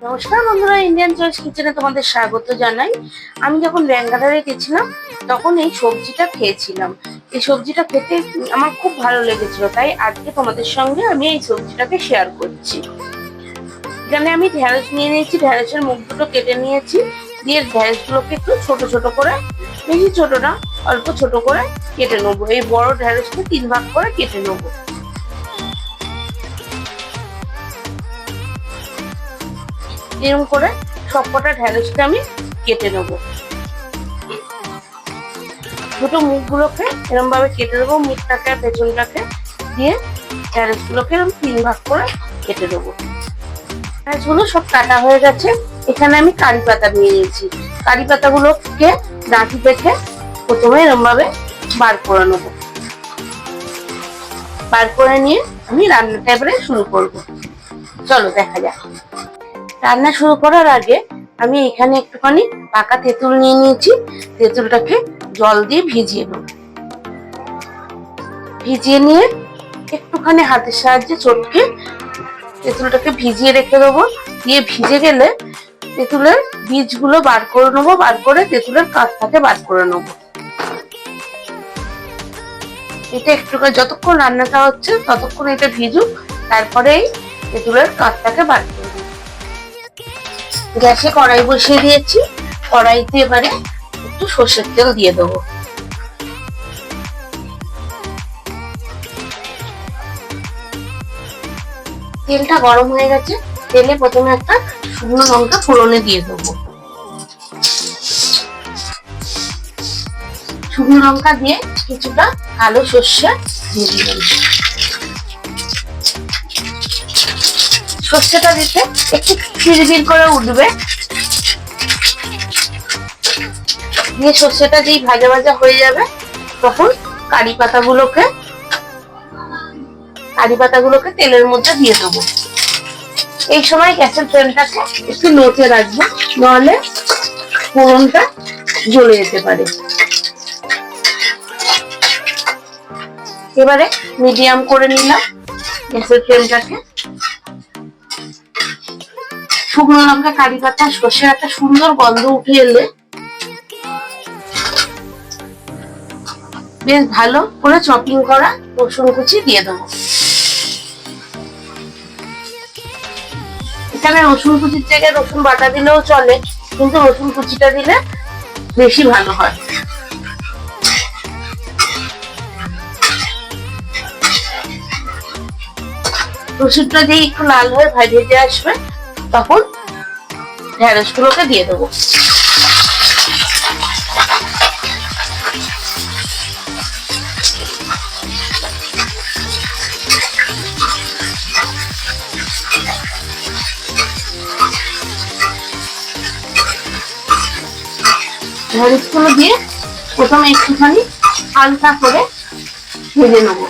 নমস্কার বন্ধুরা, Indian choice কিচেনে তোমাদের স্বাগত জানাই। আমি যখন ব্যাঙ্গালোরে গেছিলাম তখন এই সবজিটা খেয়েছিলাম। এই সবজিটা খেতে আমার খুব ভালো লেগেছিল, তাই আজকে তোমাদের সঙ্গে আমি এই সবজিটাকে শেয়ার করছি। এখানে আমি ঢেঁড়স নিয়ে নিয়েছি, ঢেঁড়সের মুখগুলো কেটে নিয়েছি, দিয়ে ঢেঁড়সগুলোকে একটু ছোট ছোট করে, বেশি ছোট না, অল্প ছোট করে কেটে নেবো। এই বড় ঢেঁড়সকে 3 ভাগ করে কেটে নেবো। এরকম করে সবকটা ঢেঁড়সকে আমি কেটে নেবো। দুটো মুখগুলোকে এরকম ভাবে কেটে দেবো, মুখটাকে পেছনটাকে, দিয়ে ঢেঁড়সগুলোকে এরকম 3 ভাগ করে কেটে দেবো। ঢেঁড়সগুলো সব কাটা হয়ে গেছে। এখানে আমি কারি পাতা নিয়ে নিয়েছি। কারি পাতাগুলোকে ডাঁটি পেতে প্রথমে এরকম ভাবে বার করে নেবো। বার করে নিয়ে আমি রান্নাটা এবারে শুরু করব। চলো দেখা যাক। রান্না শুরু করার আগে আমি এখানে একটুখানি পাকা তেঁতুল নিয়ে নিয়েছি। তেঁতুলটাকে জল দিয়ে ভিজিয়ে নেব। ভিজিয়ে নিয়ে একটুখানি হাতের সাহায্যে চটকে তেঁতুলটাকে ভিজিয়ে রেখে দেবো। দিয়ে ভিজে গেলে তেঁতুলের বীজগুলো বার করে নেবো। বার করে তেঁতুলের কাঠটাকে বার করে নেবো। এটা একটু যতক্ষণ রান্নাটা হচ্ছে ততক্ষণ এটা ভিজুক, তারপরে এই তেঁতুলের কাঠটাকে বার করে নেবো। গ্যাসে কড়াই বসিয়ে দিয়েছি। কড়াইতে এবারে একটু সর্ষের তেল দিয়ে দেবো। তেলটা গরম হয়ে গেছে। তেলে প্রথমে একটা শুকনো লঙ্কা ফোড়নে দিয়ে দেবো। শুকনো লঙ্কা দিয়ে কিছুটা কালো সর্ষে দিয়ে দিলাম। সর্ষেটা দিতে একটু চিরবির করে উঠবে। দিয়ে সর্ষেটা যেই ভাজা ভাজা হয়ে যাবে তখন কারি পাতাগুলোকে তেলের মধ্যে দিয়ে দেবো। এই সময় গ্যাসের ফ্লেমটাকে একটু লোতে রাখবো, নাহলে ফোড়নটা জ্বলে যেতে পারে। এবারে মিডিয়াম করে নিলাম গ্যাসের ফ্লেমটাকে। শুকনো লঙ্কা, কারি পাতা, সর্ষের একটা সুন্দর গন্ধ উঠে এলে বেশ ভালো করে চপিং করা রসুন কুচি দিয়ে দেবো। এখানে রসুন কুচির জায়গায় রসুন বাটা দিলেও চলে, কিন্তু রসুন কুচিটা দিলে বেশি ভালো হয়। রসুনটা দিয়ে একটু লাল হয়ে ভেজে আসবে তখন ঢেঁড়সগুলোকে দিয়ে দেবো। ঢেঁড়সগুলো দিয়ে প্রথমে একটুখানি হালকা করে ভেজে নেবো।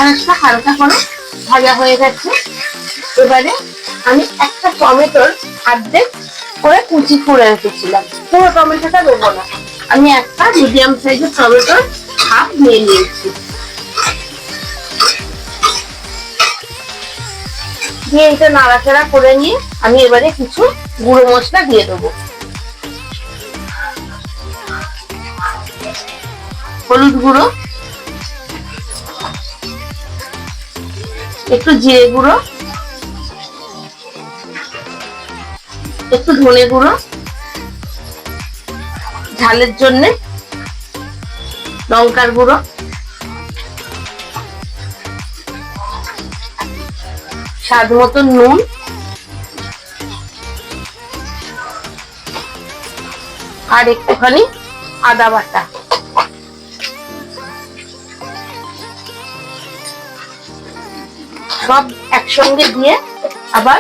ঢেঁড়সটা হালকা করে ভাজা হয়ে গেছে। এবারে আমি একটা টমেটোর অর্ধেক করে কুচি করে রেখেছিলাম, পুরো টমেটোটা দেবো না, আমি একটা মিডিয়াম সাইজের টমেটোর হাফ নিয়ে নিয়েছি। দিয়ে এটা নাড়াচাড়া করে নিয়ে আমি এবারে কিছু গুঁড়ো মশলা দিয়ে দেবো। হলুদ গুঁড়ো, একটু জিরে গুঁড়ো, একটু ধনে গুঁড়ো, ঝালের জন্য লঙ্কার গুঁড়ো, স্বাদ মতো নুন, আর একটুখানি আদা বাটা। সব একসঙ্গে দিয়ে আবার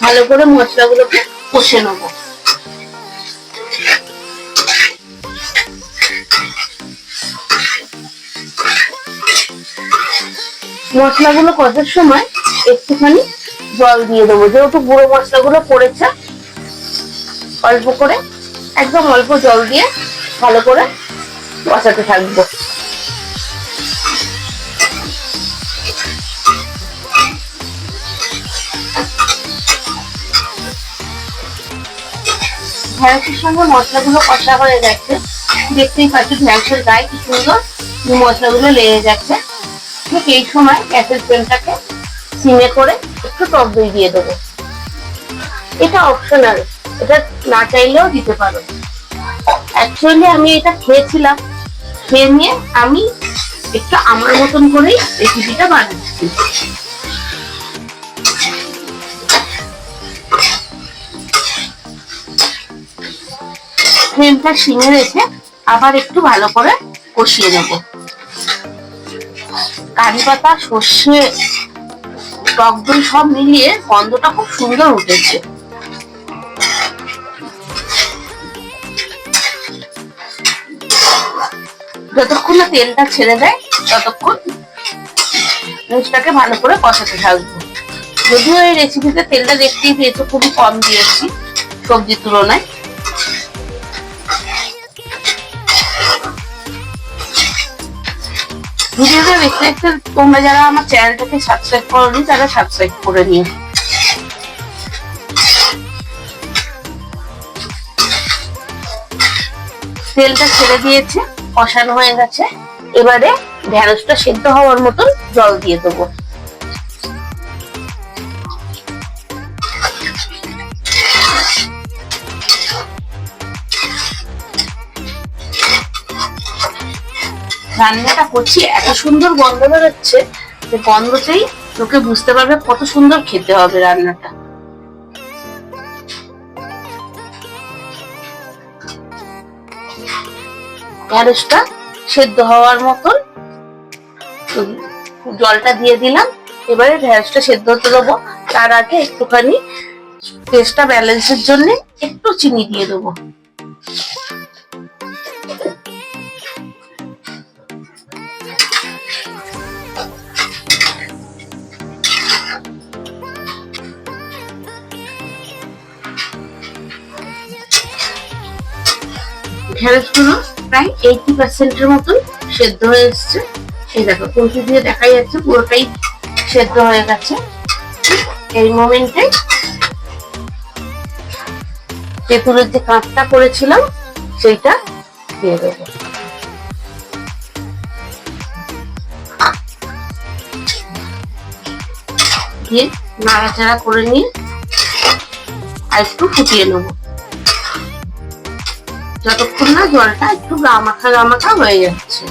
ভালো করে মশলাগুলোকে কষে নেবো। মশলাগুলো কষার সময় একটুখানি জল দিয়ে দেবো, যেহেতু গুঁড়ো মশলাগুলো পড়েছে। অল্প করে, একদম অল্প জল দিয়ে ভালো করে কষাতে থাকবো। ঢ্যাঁড়সের সঙ্গে মশলাগুলো কষা হয়ে গেছে, দেখতেই পাচ্ছি ঢ্যাঁড়সের গায়ে কি সুন্দর মশলাগুলো লেগে গেছে। ঠিক এই সময় গ্যাসের ফ্লেমটাকে সিমে করে একটু টক দই দিয়ে দেবো। এটা অপশনাল, এটা না চাইলেও দিতে পারো। অ্যাকচুয়ালি আমি এটা খেয়েছিলাম, খেয়ে নিয়ে আমি একটু আমার মতন করেই রেসিপিটা বানাচ্ছি। ফ্লেমটা সিমে রেখে আবার একটু ভালো করে কষিয়ে নেব। কারি পাতা, সর্ষে, টক দই সব মিলিয়ে গন্ধটা খুব সুন্দর উঠেছে। যতক্ষণ না তেলটা ছেড়ে দেয় ততক্ষণ জিনিসটাকে ভালো করে কষাতে থাকবো। যদিও এই রেসিপিতে তেলটা দেখতেই পেয়েছো খুবই কম দিয়েছি সবজির তুলনায়। ভিডিওটা দেখতে দেখতে তোমরা যারা আমার চ্যানেলটাকে সাবস্ক্রাইব করোনি তারা সাবস্ক্রাইব করে নিও। তেলটা ছেড়ে দিয়েছে, কষানো হয়ে গেছে। এবারে ঢ্যাঁড়সটা সেদ্ধ হওয়ার মতন জল দিয়ে দেবো। রান্নাটা করছি, এত সুন্দর গন্ধ বেরোচ্ছে যে গন্ধতেই লোকে বুঝতে পারবে কত সুন্দর খেতে হবে রান্নাটা। ঢ্যাঁড়সটা সেদ্ধ হওয়ার মতন জলটা দিয়ে দিলাম। এবারে ঢ্যাঁড়সটা সেদ্ধ হতে দেবো। তার আগে একটুখানি টেস্টটা ব্যালেন্সের জন্য একটু চিনি দিয়ে দেবো। ঢ্যাঁড়সগুলো প্রায় 80% মতন সেদ্ধ হয়ে এসছে। এই দেখো কলসি দিয়ে দেখা যাচ্ছে পুরোটাই সেদ্ধ হয়ে গেছে। এই মোমেন্টে তেঁতুলের যে কাঁচটা করেছিলাম সেইটা দিয়ে দেবো। দিয়ে নাড়াচাড়া করে নিয়ে আর একটু ফুটিয়ে নেবো, যতক্ষণ না জলটা একটু গামাখা গামাখা হয়ে যাচ্ছে।